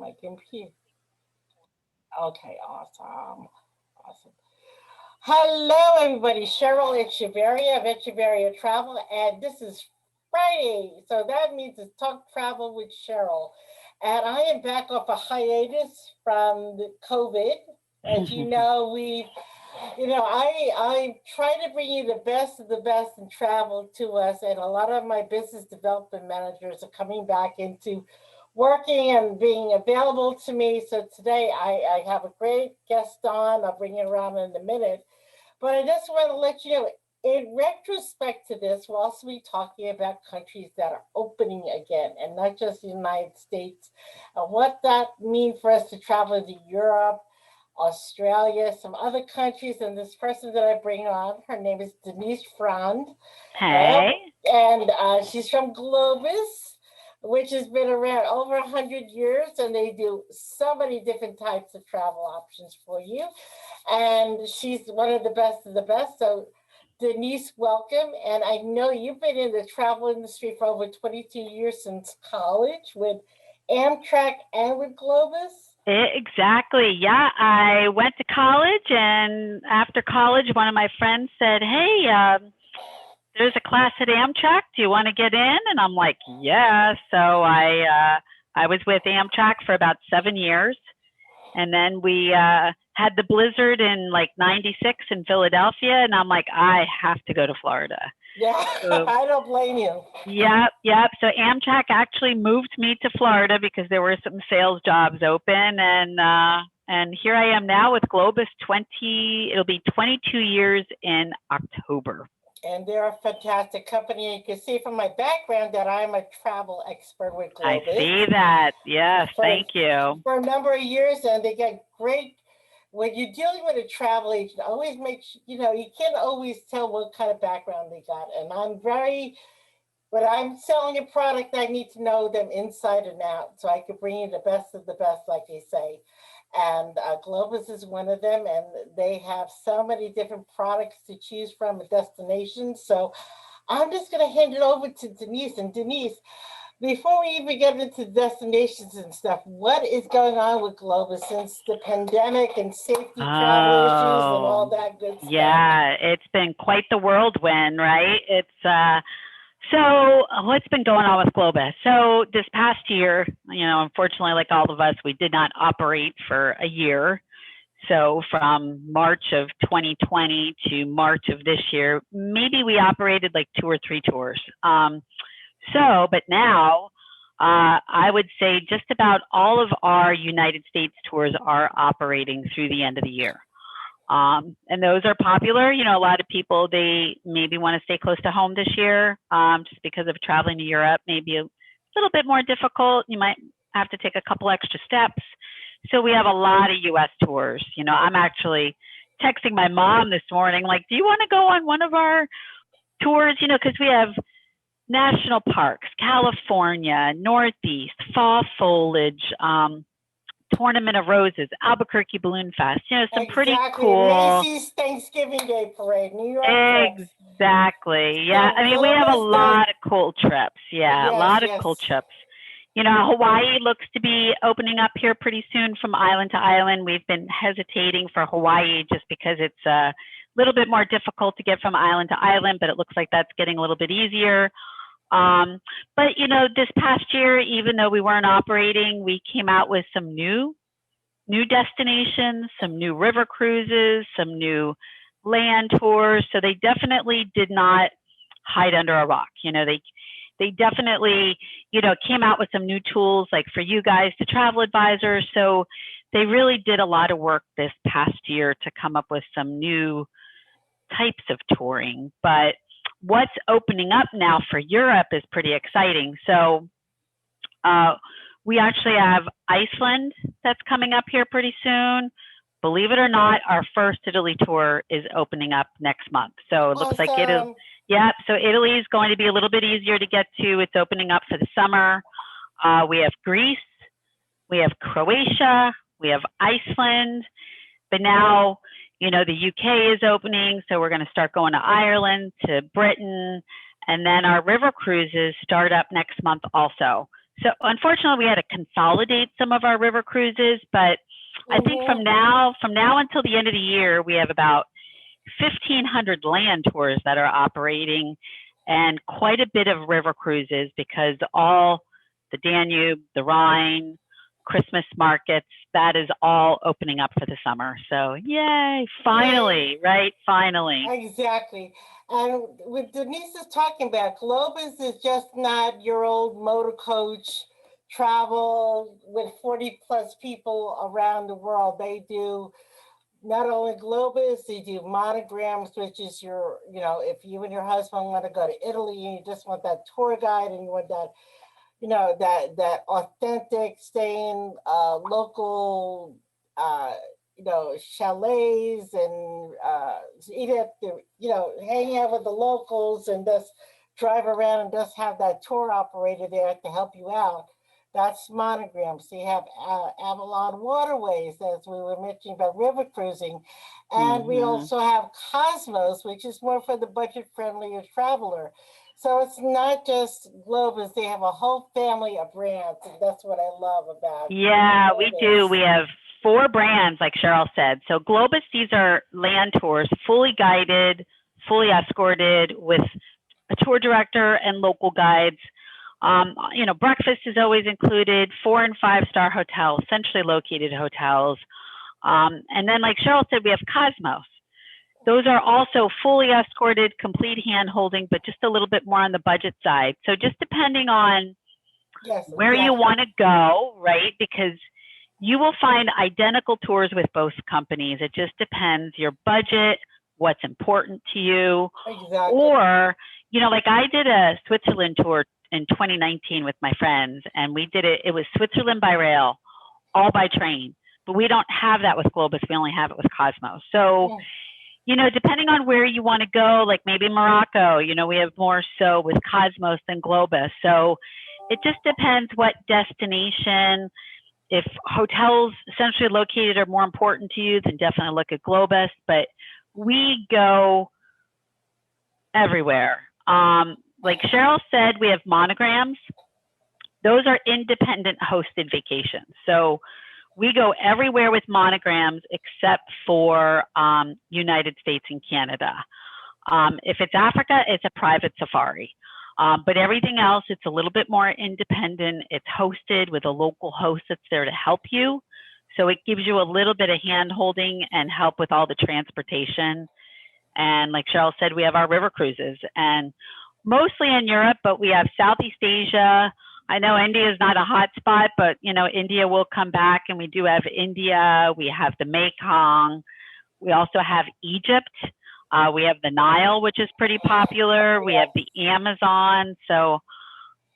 my computer. Okay, awesome. Awesome. Hello, everybody. Cheryl Echeverria of Echeverria Travel, and this is Friday. So that means it's Talk Travel with Cheryl. And I am back off a hiatus from the COVID. As you know, I try to bring you the best of the best in travel to us, and a lot of my business development managers are coming back into working and being available to me. So today I have a great guest on. I'll bring you around in a minute. But I just want to let you know, in retrospect to this, we'll also be talking about countries that are opening again, and not just the United States, and what that means for us to travel to Europe, Australia, some other countries. And this person that I bring on, her name is Denise Fraind. Hey. And she's from Globus, which has been around over 100 years, and they do so many different types of travel options for you. And she's one of the best. So Denise, welcome. And I know you've been in the travel industry for over 22 years since college with Amtrak and with Globus. Exactly. Yeah, I went to college, and after college, one of my friends said, "Hey, there's a class at Amtrak. Do you want to get in?" And I'm like, "Yeah." So I was with Amtrak for about 7 years, and then we had the blizzard in like '96 in Philadelphia, and I'm like, I have to go to Florida. Yeah, so, I don't blame you. Yep. So Amtrak actually moved me to Florida because there were some sales jobs open, and here I am now with Globus. It'll be 22 years in October. And they're a fantastic company. You can see from my background that I'm a travel expert with Globus. I see that. Yes, thank you. For a number of years, and they get great. When you're dealing with a travel agent, always you can't always tell what kind of background they got. And when I'm selling a product, I need to know them inside and out so I can bring you the best of the best, like they say. And Globus is one of them, and they have so many different products to choose from and destinations. So I'm just going to hand it over to Denise. And Denise, before we even get into destinations and stuff, what is going on with Globus since the pandemic and safety travel issues and all that good stuff? Yeah, it's been quite the whirlwind, right? So what's been going on with Globus? So this past year, unfortunately, like all of us, we did not operate for a year. So from March of 2020 to March of this year, maybe we operated like 2 or 3 tours. But now I would say just about all of our United States tours are operating through the end of the year. And those are popular. A lot of people, they maybe want to stay close to home this year just because of traveling to Europe, maybe a little bit more difficult. You might have to take a couple extra steps. So we have a lot of U.S. tours. I'm actually texting my mom this morning, like, do you want to go on one of our tours? Because we have national parks, California, Northeast, fall foliage, Tournament of Roses, Albuquerque Balloon Fest, some pretty cool. Macy's Thanksgiving Day Parade, New York. Exactly. Yeah. I mean, we have a lot of cool trips. Yeah. A lot of cool trips. Hawaii looks to be opening up here pretty soon from island to island. We've been hesitating for Hawaii just because it's a little bit more difficult to get from island to island, but it looks like that's getting a little bit easier. But this past year, even though we weren't operating, we came out with some new destinations, some new river cruises, some new land tours. So they definitely did not hide under a rock. They definitely, came out with some new tools like for you guys, the travel advisors. So they really did a lot of work this past year to come up with some new types of touring. But what's opening up now for Europe is pretty exciting. So we actually have Iceland that's coming up here pretty soon. Believe it or not, our first Italy tour is opening up next month. So it looks like Italy. Yeah, so Italy is going to be a little bit easier to get to. It's opening up for the summer. We have Greece, we have Croatia, we have Iceland, but now, the UK is opening, so we're going to start going to Ireland, to Britain, and then our river cruises start up next month also. So unfortunately, we had to consolidate some of our river cruises, but I think from now until the end of the year, we have about 1,500 land tours that are operating and quite a bit of river cruises because all the Danube, the Rhine, Christmas markets, that is all opening up for the summer. So yay, finally, right? Finally. Exactly. And what Denise is talking about, Globus is just not your old motor coach travel with 40 plus people around the world. They do not only Globus, they do Monograms, which is your, if you and your husband want to go to Italy and you just want that tour guide and you want that, that authentic, staying local, chalets and eat at the, hang out with the locals and just drive around and just have that tour operator there to help you out. That's Monograms. So you have Avalon Waterways, as we were mentioning about river cruising. And we also have Cosmos, which is more for the budget-friendlier traveler. So it's not just Globus. They have a whole family of brands, and that's what I love about it. Yeah, we do. We have 4 brands, like Cheryl said. So Globus, these are land tours, fully guided, fully escorted with a tour director and local guides. Breakfast is always included, 4- and 5-star hotels, centrally located hotels. And then, like Cheryl said, we have Cosmos. Those are also fully escorted, complete hand-holding, but just a little bit more on the budget side. So just depending on where you want to go, right? Because you will find identical tours with both companies. It just depends your budget, what's important to you. Exactly. Or, like I did a Switzerland tour in 2019 with my friends, and we did it. It was Switzerland by rail, all by train. But we don't have that with Globus. We only have it with Cosmos. So, depending on where you want to go, like maybe Morocco, we have more so with Cosmos than Globus. So it just depends what destination. If hotels centrally located are more important to you, then definitely look at Globus. But we go everywhere. Like Cheryl said, we have Monograms. Those are independent hosted vacations. So we go everywhere with Monograms except for United States and Canada. If it's Africa, it's a private safari. But everything else, it's a little bit more independent. It's hosted with a local host that's there to help you. So it gives you a little bit of hand-holding and help with all the transportation. And like Cheryl said, we have our river cruises, and mostly in Europe, but we have Southeast Asia. I know India is not a hot spot, but India will come back, and we do have India. We have the Mekong. We also have Egypt. We have the Nile, which is pretty popular. We have the Amazon. So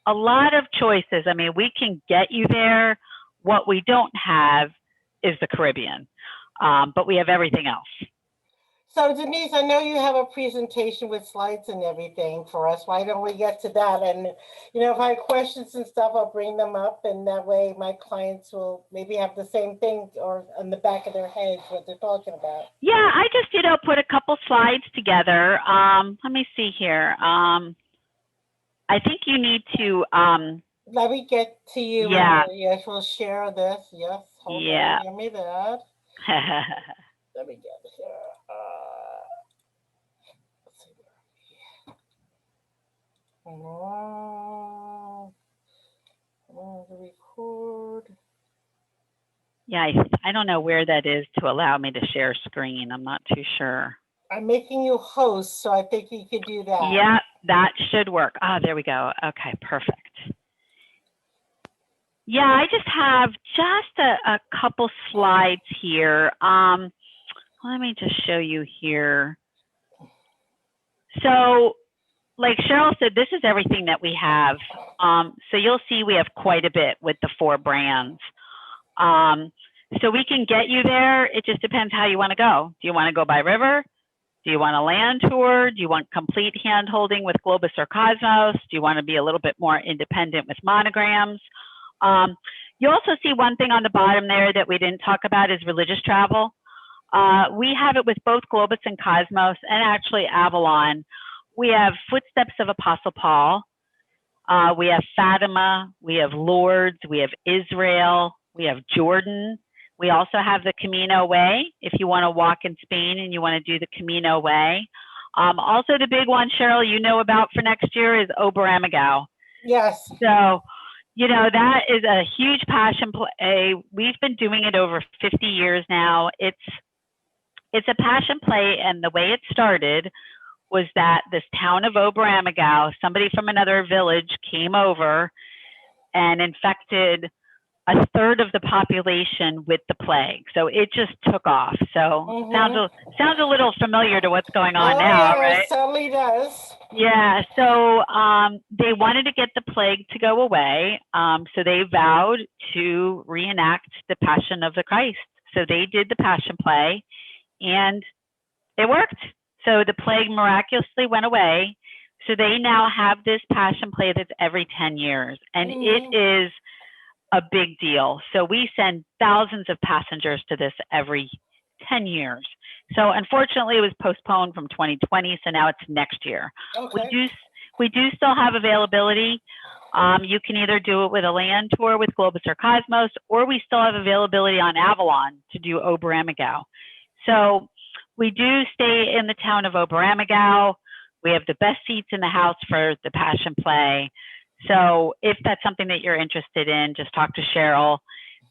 a lot of choices. I mean, we can get you there. What we don't have is the Caribbean, but we have everything else. So Denise, I know you have a presentation with slides and everything for us. Why don't we get to that? And, if I have questions and stuff, I'll bring them up. And that way my clients will maybe have the same thing or on the back of their heads what they're talking about. Yeah, I just, put a couple slides together. Let me see here. I think you need to. Let me get to you. Yeah. Yes, we'll share this. Yes. Hold on. Give me that. Let me get it here. Record. Yeah, I don't know where that is to allow me to share screen. I'm not too sure. I'm making you host, so I think you could do that. Yeah, that should work. Oh, there we go. Okay, perfect. Yeah, I just have a couple slides here. Let me just show you here. So, like Cheryl said, this is everything that we have. So you'll see we have quite a bit with the 4 brands. So we can get you there. It just depends how you want to go. Do you want to go by river? Do you want a land tour? Do you want complete hand-holding with Globus or Cosmos? Do you want to be a little bit more independent with Monograms? You also see one thing on the bottom there that we didn't talk about is religious travel. We have it with both Globus and Cosmos, and actually Avalon. We have Footsteps of Apostle Paul. We have Fatima, we have Lourdes, we have Israel, we have Jordan. We also have the Camino Way, if you want to walk in Spain and you want to do the Camino Way. Also, the big one, Cheryl, you know about for next year is Oberammergau. Yes. So, you know, that is a huge passion play. We've been doing it over 50 years now. It's a passion play, and the way it started was that this town of Oberammergau, somebody from another village came over and infected a third of the population with the plague. So it just took off. So sounds a little familiar to what's going on now, right? It certainly does. Yeah. So they wanted to get the plague to go away. So they vowed to reenact the Passion of the Christ. So they did the Passion play, and it worked. So the plague miraculously went away. So they now have this passion play that's every 10 years, and it is a big deal. So we send thousands of passengers to this every 10 years. So unfortunately, it was postponed from 2020, so now it's next year. Okay. We do still have availability. You can either do it with a land tour with Globus or Cosmos, or we still have availability on Avalon to do Oberammergau. So we do stay in the town of Oberammergau. We have the best seats in the house for the passion play. So if that's something that you're interested in, just talk to Cheryl.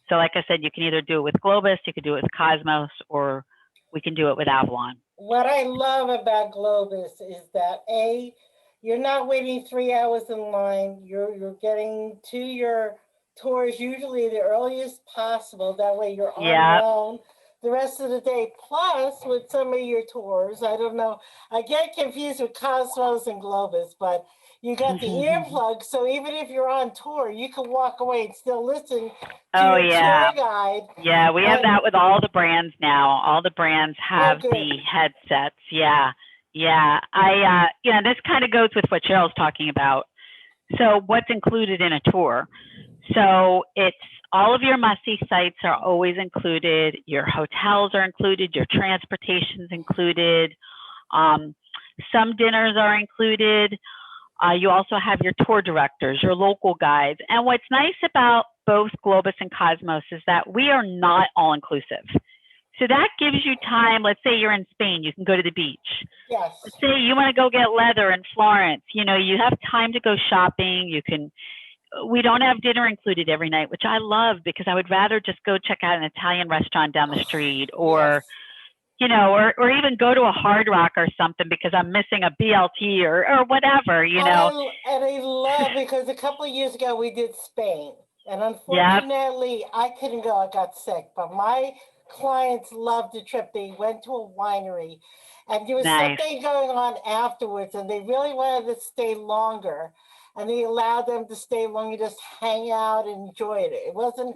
So like I said, you can either do it with Globus, you can do it with Cosmos, or we can do it with Avalon. What I love about Globus is that you're not waiting 3 hours in line. You're getting to your tours usually the earliest possible. That way you're on your own the rest of the day. Plus, with some of your tours, I don't know, I get confused with Cosmos and Globus, but you got the earplugs, so even if you're on tour, you can walk away and still listen to your tour guide. Yeah, we have that with all the brands now. All the brands have the headsets. Yeah. This kind of goes with what Cheryl's talking about. So what's included in a tour? So it's all of your must-see sites are always included. Your hotels are included. Your transportation's included. Some dinners are included. You also have your tour directors, your local guides. And what's nice about both Globus and Cosmos is that we are not all-inclusive. So that gives you time. Let's say you're in Spain, you can go to the beach. Yes. Let's say you want to go get leather in Florence. You know, you have time to go shopping. We don't have dinner included every night, which I love because I would rather just go check out an Italian restaurant down the street or, you know, or even go to a Hard Rock or something because I'm missing a BLT or whatever, you know. And I love, because a couple of years ago we did Spain, and unfortunately I couldn't go, I got sick, but my clients loved the trip. They went to a winery and there was something going on afterwards and they really wanted to stay longer. And they allowed them to stay longer, just hang out and enjoy it. It wasn't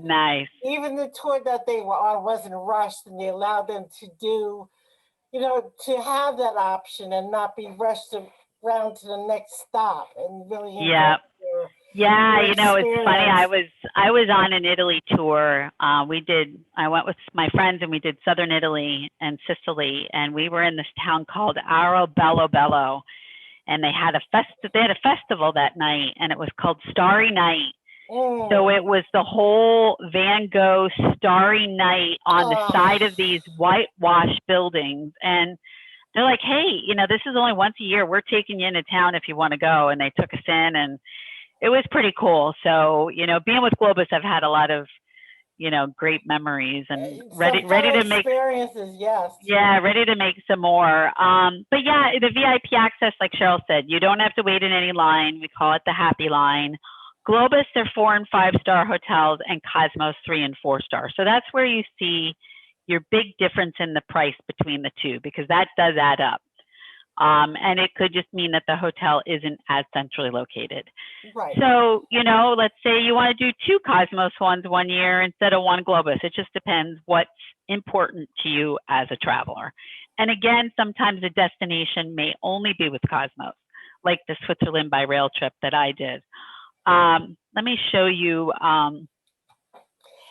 even the tour that they were on wasn't rushed, and they allowed them to do, you know, to have that option and not be rushed around to the next stop and really enjoy your you know, it's funny. I was on an Italy tour. I went with my friends and we did southern Italy and Sicily, and we were in this town called Bello. And they had a festival that night, and it was called Starry Night. So it was the whole Van Gogh Starry Night on the side of these whitewashed buildings. And they're like, hey, you know, this is only once a year. We're taking you into town if you want to go. And they took us in, and it was pretty cool. So, you know, being with Globus, I've had a lot of, you know, great memories and ready to make experiences. Ready to make some more. But yeah, the VIP access, like Cheryl said, you don't have to wait in any line. We call it the happy line. Globus, they're 4- and 5-star hotels, and Cosmos 3- and 4-star. So that's where you see your big difference in the price between the two, because that does add up. And it could just mean that the hotel isn't as centrally located. Right. So, you know, let's say you want to do 2 Cosmos ones one year instead of 1 Globus. It just depends what's important to you as a traveler. And again, sometimes a destination may only be with Cosmos, like the Switzerland by rail trip that I did. Let me show you.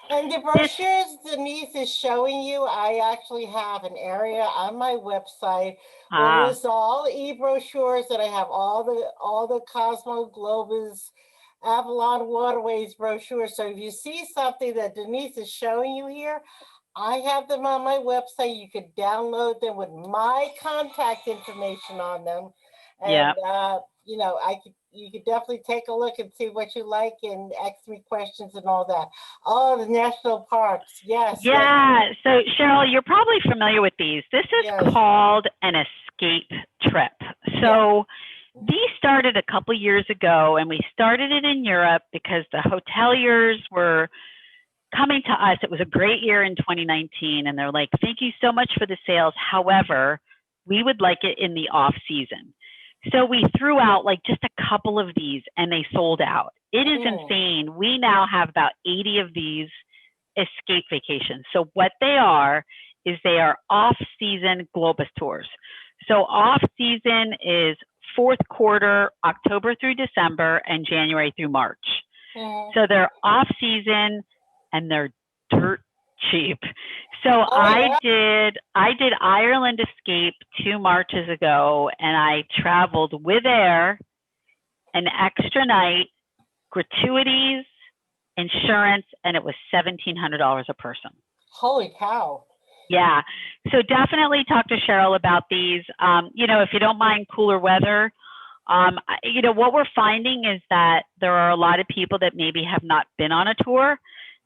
And the brochures Denise is showing you, I actually have an area on my website where it is all e-brochures, and I have all the Cosmo Globus Avalon Waterways brochures. So if you see something that Denise is showing you here, I have them on my website. You can download them with my contact information on them. And, you know, you could definitely take a look and see what you like and ask me questions and all that. Oh, the national parks. Yes. Yeah. Yes. So Cheryl, you're probably familiar with these. This is called an escape trip. So these started a couple years ago, and we started it in Europe because the hoteliers were coming to us. It was a great year in 2019, and they're like, thank you so much for the sales. However, we would like it in the off season. So we threw out like just a couple of these, and they sold out. It is insane. We now have about 80 of these escape vacations. So what they are is they are off-season Globus tours. So off-season is fourth quarter, October through December, and January through March. So they're off-season, and they're dirt cheap. So I did Ireland Escape 2 Marches ago, and I traveled with air, an extra night, gratuities, insurance, and it was $1,700 a person. Holy cow. Yeah. So definitely talk to Cheryl about these. You know, if you don't mind cooler weather, you know, what we're finding is that there are a lot of people that maybe have not been on a tour,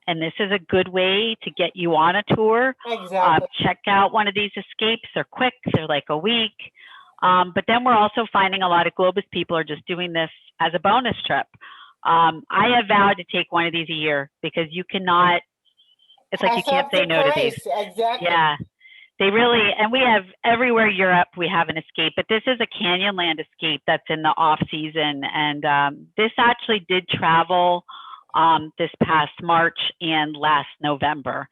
and this is a good way to get you on a tour. Exactly. Check out one of these escapes. They're quick. They're like a week. But then we're also finding a lot of Globus people are just doing this as a bonus trip. I have vowed to take one of these a year because you cannot, it's like you can't say no to these. Exactly. Yeah. They really, and we have everywhere Europe, we have an escape, but this is a Canyonland escape that's in the off season. And this actually did travel this past March and last November.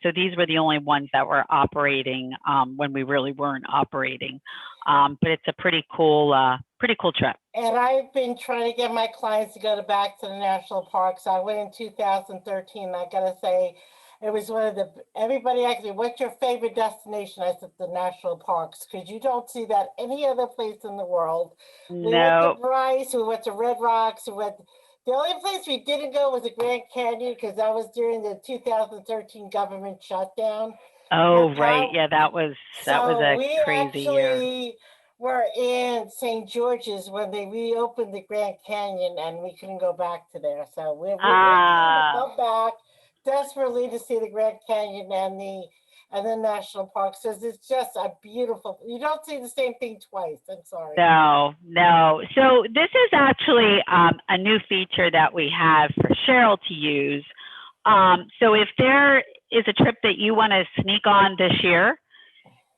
So these were the only ones that were operating when we really weren't operating. But it's a pretty cool trip. And I've been trying to get my clients to go back to the national parks. I went in 2013. And I gotta say, it was one of everybody asked me, what's your favorite destination? I said, the national parks, because you don't see that any other place in the world. We went to Bryce, we went to Red Rocks, the only place we didn't go was the Grand Canyon, because that was during the 2013 government shutdown. Oh, right. Yeah, that was a crazy year. We were in St. George's when they reopened the Grand Canyon, and we couldn't go back to there. So we're trying to go back desperately to see the Grand Canyon and the national parks, because it's just a beautiful, you don't see the same thing twice. I'm sorry. No. So this is actually a new feature that we have for Cheryl to use. So if there is a trip that you want to sneak on this year,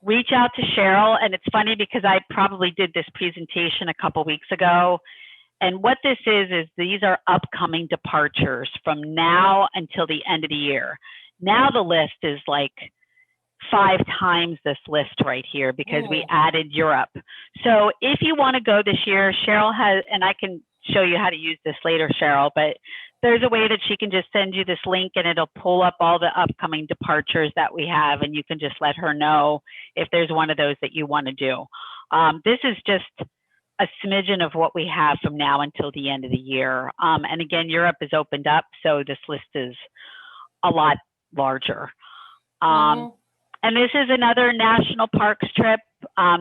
reach out to Cheryl. And it's funny because I probably did this presentation a couple weeks ago. And what this is these are upcoming departures from now until the end of the year. Now the list is like 5 times this list right here because we added Europe. So if you want to go this year, Cheryl has, and I can show you how to use this later, Cheryl, but there's a way that she can just send you this link and it'll pull up all the upcoming departures that we have, and you can just let her know if there's one of those that you want to do. This is just a smidgen of what we have from now until the end of the year. And again, Europe is opened up, so this list is a lot larger. And this is another national parks trip.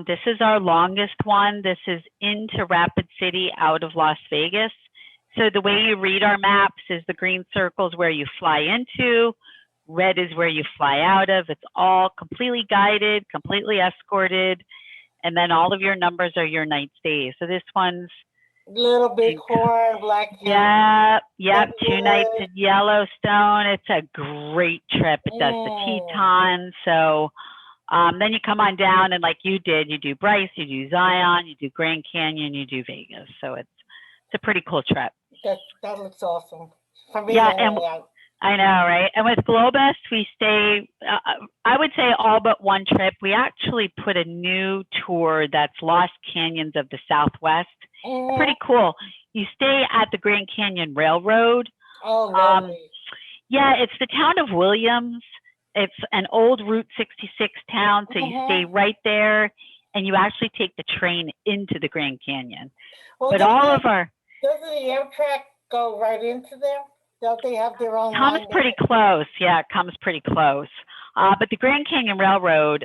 This is our longest one. This is into Rapid City out of Las Vegas. So the way you read our maps is the green circles where you fly into, red is where you fly out of. It's all completely guided, completely escorted. And then all of your numbers are your night stays. So this one's Little Bighorn, Black. Yep. 2 nights at Yellowstone. It's a great trip. It does the Tetons. So then you come on down, and like you did, you do Bryce, you do Zion, you do Grand Canyon, you do Vegas. So it's a pretty cool trip. That looks awesome. For me, yeah, and I know, right? And with Globus, we stay, I would say all but one trip. We actually put a new tour that's Lost Canyons of the Southwest. Pretty cool. You stay at the Grand Canyon Railroad. Oh, lovely. Yeah, it's the town of Williams. It's an old Route 66 town, so you stay right there, and you actually take the train into the Grand Canyon. Well, but all of our doesn't the Amtrak go right into there? Don't they have their own comes line pretty close. Yeah, it comes pretty close. But the Grand Canyon Railroad,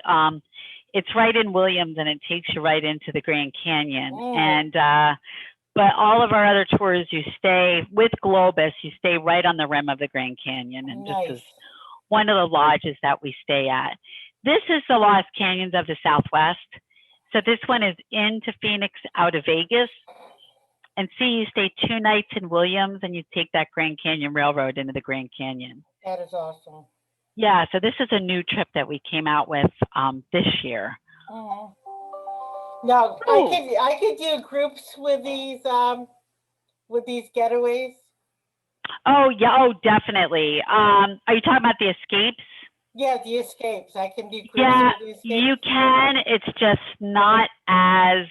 it's right in Williams, and it takes you right into the Grand Canyon. And but all of our other tours, you stay with Globus. You stay right on the rim of the Grand Canyon, and this is one of the lodges that we stay at. This is the Lost Canyons of the Southwest. So this one is into Phoenix, out of Vegas. And see, you stay 2 nights in Williams, and you take that Grand Canyon Railroad into the Grand Canyon. That is awesome. Yeah, so this is a new trip that we came out with this year. Now, I could do groups with these getaways. Oh yeah, oh definitely. Are you talking about the escapes? Yeah, the escapes. I can do groups with the escapes. You can. It's just not as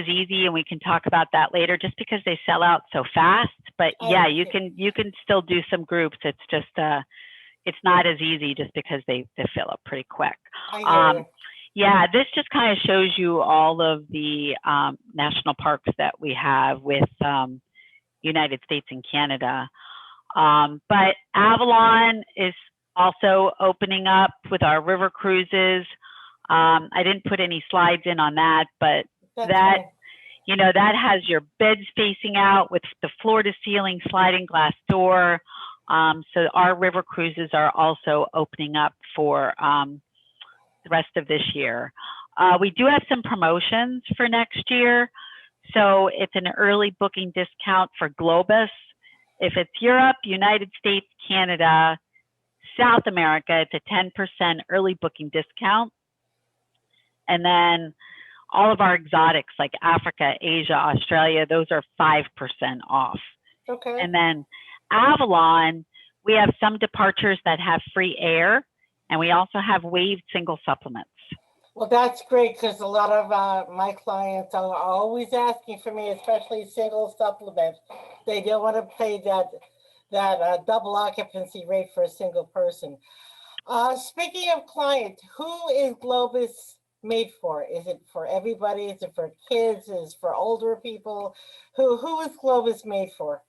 easy, and we can talk about that later, just because they sell out so fast. But yeah, you can still do some groups. It's just it's not as easy, just because they fill up pretty quick. Yeah, this just kind of shows you all of the national parks that we have with United States and Canada. But Avalon is also opening up with our river cruises. I didn't put any slides in on that, but that has your beds facing out with the floor to ceiling sliding glass door. So our river cruises are also opening up for the rest of this year. We do have some promotions for next year. So it's an early booking discount for Globus. If it's Europe, United States, Canada, South America, it's a 10% early booking discount. And then all of our exotics like Africa, Asia, Australia, those are 5% off. Okay. And then Avalon, we have some departures that have free air, and we also have waived single supplements. Well, that's great, because a lot of my clients are always asking for me, especially single supplements. They don't want to pay that double occupancy rate for a single person. Speaking of clients, who is Globus made for? Is it for everybody? Is it for kids? Is it for older people? Who is Globus made for?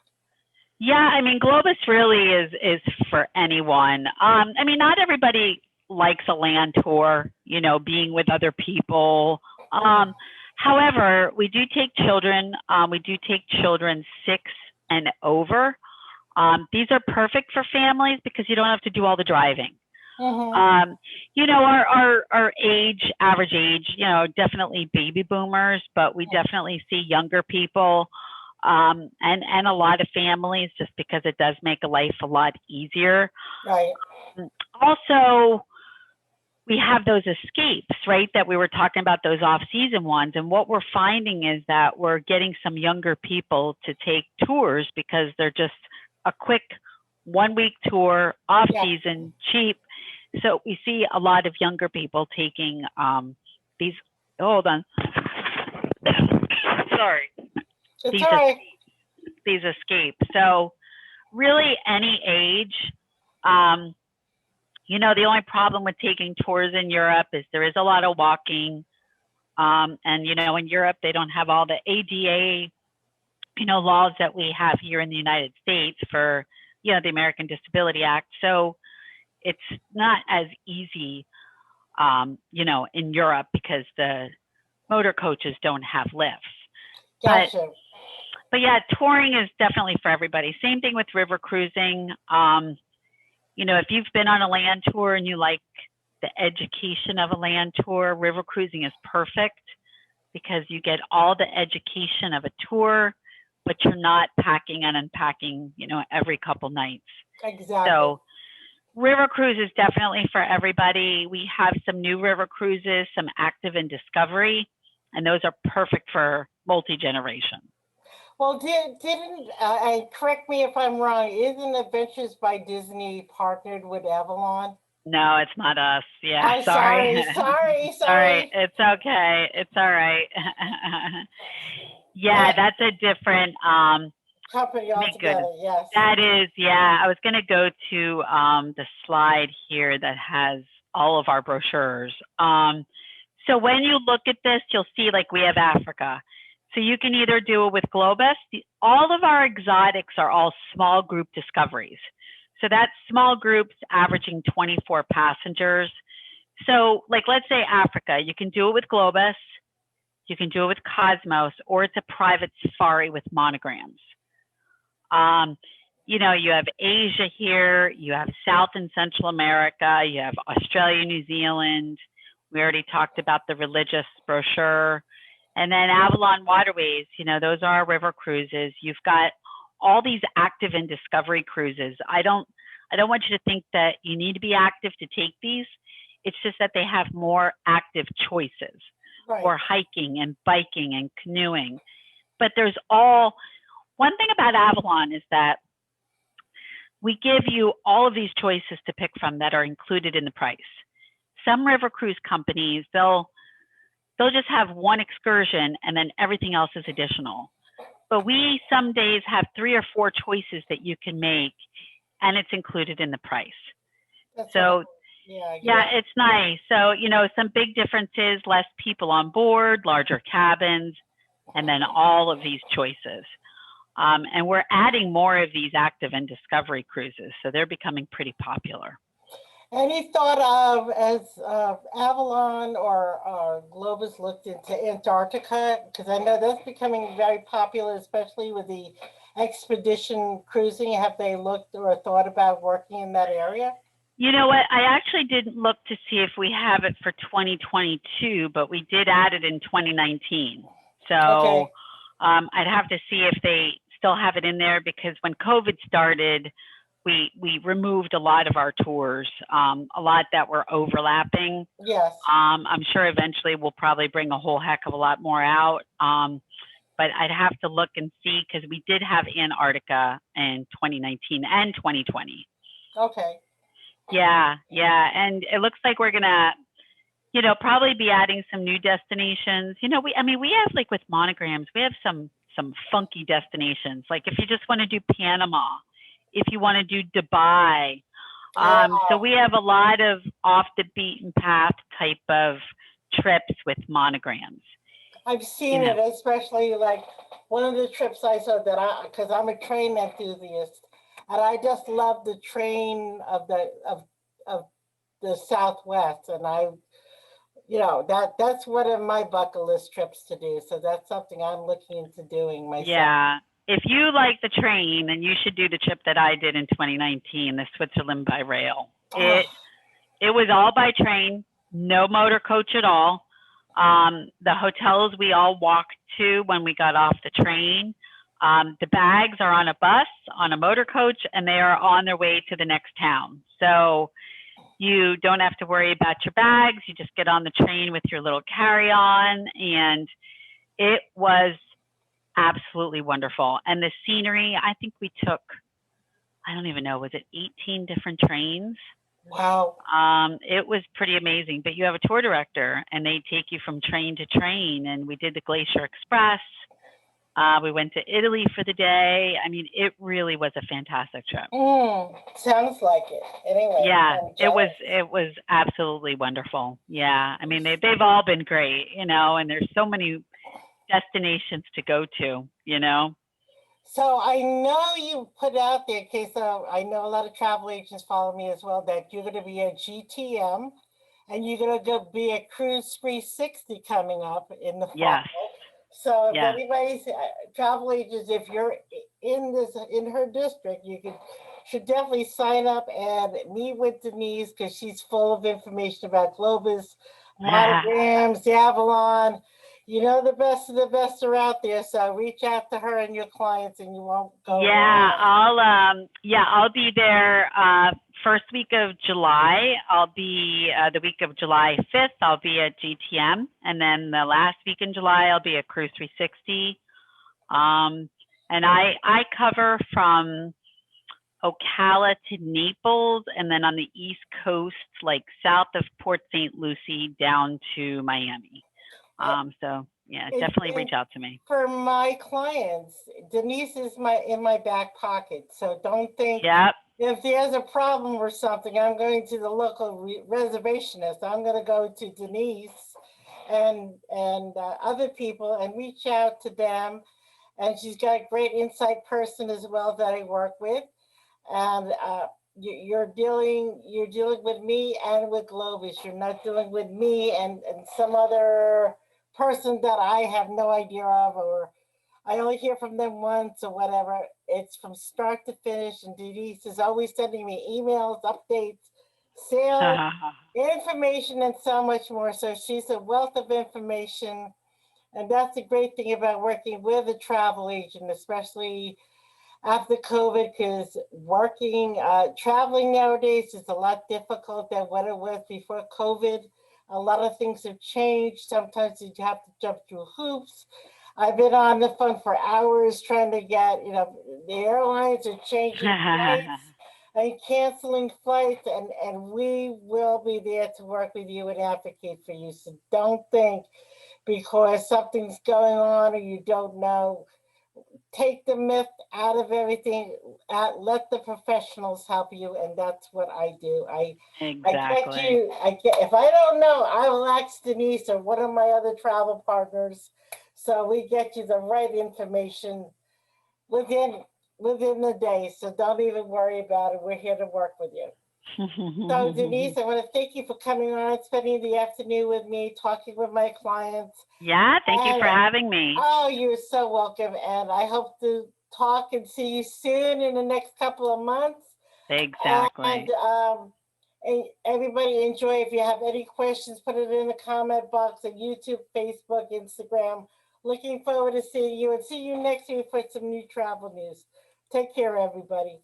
Yeah, I mean, Globus really is for anyone. I mean, not everybody likes a land tour, being with other people. However, we do take children. We do take children 6 and over. These are perfect for families because you don't have to do all the driving. Our average age, definitely baby boomers, but we definitely see younger people, and a lot of families, just because it does make life a lot easier. Right. Also, we have those escapes, right, that we were talking about, those off-season ones. And what we're finding is that we're getting some younger people to take tours because they're just a quick 1-week tour, off-season, cheap. So we see a lot of younger people taking these, hold on. Sorry. These escapes. So really any age. The only problem with taking tours in Europe is there is a lot of walking. And, in Europe, they don't have all the ADA, laws that we have here in the United States for, the American Disability Act. So it's not as easy, in Europe because the motor coaches don't have lifts. Gotcha. But yeah, touring is definitely for everybody. Same thing with river cruising. If you've been on a land tour and you like the education of a land tour, river cruising is perfect because you get all the education of a tour, but you're not packing and unpacking, every couple nights. Exactly. So river cruise is definitely for everybody. We have some new river cruises, some active and discovery, and those are perfect for multi-generation. Well, and correct me if I'm wrong, isn't Adventures by Disney partnered with Avalon? No, it's not us. Yeah, I'm sorry. Sorry. It's okay. It's all right. Yeah, that's a different company My altogether. goodness. Yes. That is, yeah. I was going to go to the slide here that has all of our brochures. So when you look at this, you'll see like we have Africa. So you can either do it with Globus. All of our exotics are all small group discoveries. So that's small groups averaging 24 passengers. So like, let's say Africa, you can do it with Globus, you can do it with Cosmos, or it's a private safari with Monograms. You know, you have Asia here, you have South and Central America, you have Australia, New Zealand. We already talked about the religious brochure. And then Avalon Waterways, you know, those are our river cruises. You've got all these active and discovery cruises. I don't want you to think that you need to be active to take these. It's just that they have more active choices for hiking and biking and canoeing. But there's one thing about Avalon is that we give you all of these choices to pick from that are included in the price. Some river cruise companies, they'll just have one excursion and then everything else is additional. But we some days have 3 or 4 choices that you can make, and it's included in the price. So yeah, it's nice. So, you know, some big differences: less people on board, larger cabins, and then all of these choices. And we're adding more of these active and discovery cruises, so they're becoming pretty popular. Any thought of, as Avalon or Globus looked into Antarctica? Because I know that's becoming very popular, especially with the expedition cruising. Have they looked or thought about working in that area? You know what? I actually didn't look to see if we have it for 2022, but we did add it in 2019. So I'd have to see if they still have it in there, because when COVID started, we removed a lot of our tours, a lot that were overlapping. Yes. I'm sure eventually we'll probably bring a whole heck of a lot more out. But I'd have to look and see, because we did have Antarctica in 2019 and 2020. Okay. Yeah, yeah. And it looks like we're going to, you know, probably be adding some new destinations. You know, we have, like with Monograms, we have some funky destinations. Like if you just want to do Panama, if you want to do Dubai. So we have a lot of off the beaten path type of trips with Monograms. I've seen it, especially like one of the trips I saw because I'm a train enthusiast, and I just love the train of the Southwest, and that's one of my bucket list trips to do. So that's something I'm looking into doing myself. Yeah. If you like the train, then you should do the trip that I did in 2019, the Switzerland by rail. It was all by train, no motor coach at all. The hotels we all walked to when we got off the train. The bags are on a bus, on a motor coach, and they are on their way to the next town. So you don't have to worry about your bags. You just get on the train with your little carry-on, and it was absolutely wonderful. And the scenery, I think we took, I don't even know, was it 18 different trains? Wow. It was pretty amazing. But you have a tour director, and they take you from train to train. And we did the Glacier Express. We went to Italy for the day. I mean, it really was a fantastic trip. Sounds like it. Anyway. Yeah, it was absolutely wonderful. Yeah, I mean, they've all been great, you know, and there's so many destinations to go to, you know. So I know you put out there, okay, so I know a lot of travel agents follow me as well, that you're going to be at GTM, and you're going to be at Cruise 360 coming up in the fall. Yes. So if anybody's travel agents, if you're in her district, should definitely sign up and meet with Denise, because she's full of information about Globus, Monograms, the Avalon. You know, the best of the best are out there. So reach out to her and your clients, and you won't go wrong. I'll be there first week of July. I'll be the week of July 5th. I'll be at GTM, and then the last week in July, I'll be at Cruise 360. And I cover from Ocala to Naples, and then on the East Coast, like south of Port St. Lucie down to Miami. So Yeah, definitely reach out to me. For my clients, Denise is in my back pocket. So don't think if there's a problem or something, I'm going to the local reservationist. I'm going to go to Denise and other people and reach out to them. And she's got a great insight person as well that I work with. And you're dealing with me and with Globus. You're not dealing with me and some other person that I have no idea of, or I only hear from them once or whatever. It's from start to finish. And Denise is always sending me emails, updates, sales, information, and so much more. So she's a wealth of information. And that's the great thing about working with a travel agent, especially after COVID, because traveling nowadays is a lot difficult than what it was before COVID. A lot of things have changed. Sometimes you have to jump through hoops. I've been on the phone for hours trying to get, the airlines are changing flights and canceling flights, and we will be there to work with you and advocate for you. So don't think because something's going on or you don't know. Take the myth out of everything. Let the professionals help you, and that's what I do. Exactly. If I don't know, I will ask Denise or one of my other travel partners, so we get you the right information within the day. So don't even worry about it. We're here to work with you. So Denise, I want to thank you for coming on, spending the afternoon with me, talking with my clients. Yeah, thank you for having me. Oh, you're so welcome. And I hope to talk and see you soon in the next couple of months. Exactly. And everybody enjoy. If you have any questions, put it in the comment box on YouTube, Facebook, Instagram. Looking forward to seeing you and see you next week for some new travel news. Take care, everybody.